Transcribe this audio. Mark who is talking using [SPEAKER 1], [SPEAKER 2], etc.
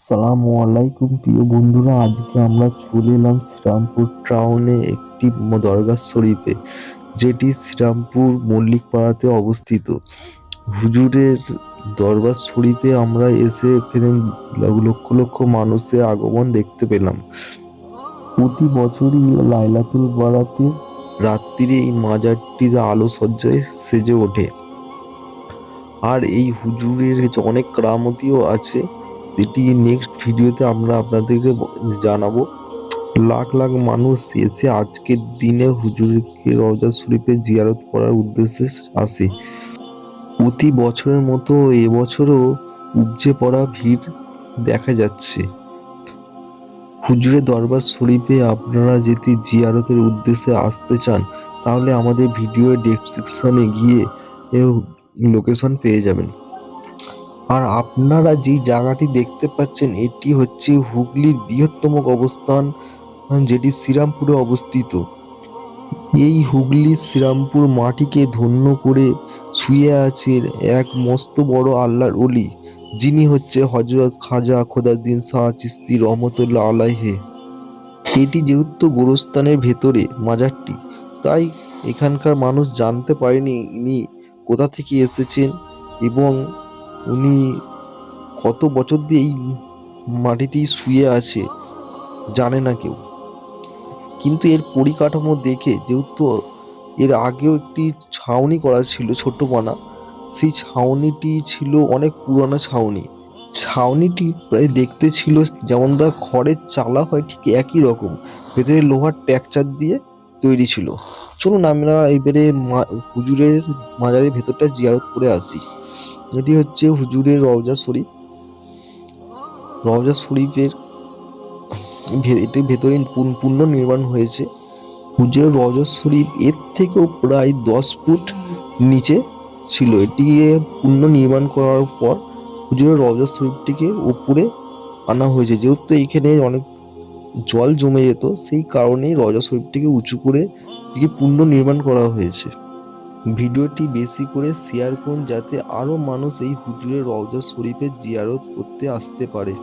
[SPEAKER 1] আসসালামু আলাইকুম প্রিয় বন্ধুরা, আজকে আমরা চলে এলাম শ্রীরামপুর টাউনে একটি দরগা শরীফে, যেটি শ্রীরামপুর মল্লিকপাড়াতে অবস্থিত। হুজুরের দরবার শরীফে আমরা এসে এখানে লক্ষ লক্ষ মানুষের আগমন দেখতে পেলাম। প্রতি বছরই লাইলাতুল বারাতে রাত্রিরে এই মাজারটি আলো সজ্জায় সেজে ওঠে। আর এই হুজুরের অনেক কেরামতিও আছে, এটি নেক্সট ভিডিওতে আমরা আপনাদেরকে জানাবো। লাখ লাখ মানুষ এসে আজকের দিনে হুজুরকে রওজা শরীফে জিয়ারত করার উদ্দেশ্যে আসে। প্রতি বছরের মতো এবছরও উপচে পড়া ভিড় দেখা যাচ্ছে। হুজুরের দরবার শরীফে আপনারা যদি জিয়ারতের উদ্দেশ্যে আসতে চান, তাহলে আমাদের ভিডিও ডেসক্রিপশনে গিয়ে লোকেশন পেয়ে যাবেন। আর আপনারা যে জায়গাটি দেখতে পাচ্ছেন, এটি হচ্ছে হুগলির বৃহত্তম অবস্থান, যেটি শ্রীরামপুরে অবস্থিত। এই হুগলির শ্রীরামপুর মাটিকে ধন্য করে শুয়ে আছেন এক মস্ত বড় আল্লাহর ওলি, যিনি হচ্ছে হযরত খাজা খোদাদ্দিন শাহ চিশতি রহমতুল্লাহ আলাইহি। এটি যেহেতু গোরস্থানের ভেতরে মাজারটি, তাই এখানকার মানুষ জানতে পারেনি ইনি কোথা থেকে এসেছেন এবং উনি কত বছর দিয়ে এই মাটিতেই শুয়ে আছে জানে না কেউ। কিন্তু এর পরিকাঠামো দেখে, যেহেতু এর আগেও একটি ছাউনি করা ছিল ছোট্টখানা, সেই ছাউনিটি ছিল অনেক পুরনো ছাউনি। ছাউনিটি প্রায় দেখতে ছিল যেমন খড়ের চালা হয়, ঠিক একই রকম, ভেতরে লোহার টেক্সচার দিয়ে তৈরি ছিল। চলুন আমরা এবারে হুজুরের মাজারের ভেতরটা জিয়ারত করে আসি। এটি হচ্ছে হুজুরের রওজা শরীফ। রওজা শরীফের এটি ভেতরে পূর্ণ নির্মাণ হয়েছে। হুজুরের রওজা শরীফ এর থেকেও প্রায় 10 ফুট নিচে ছিল। এটিকে পূর্ণ নির্মাণ করার পর হুজুরের রওজা শরীফটিকে উপরে আনা হয়েছে। যেহেতু এখানে অনেক জল জমে যেত, সেই কারণেই রওজা শরীফটিকে উঁচু করে এটিকে পূর্ণ নির্মাণ করা হয়েছে। ভিডিওটি বেশি করে শেয়ার করুন, যাতে আরো মানুষ এই হুজুরের রওজা শরীফে জিয়ারত করতে আসতে পারে।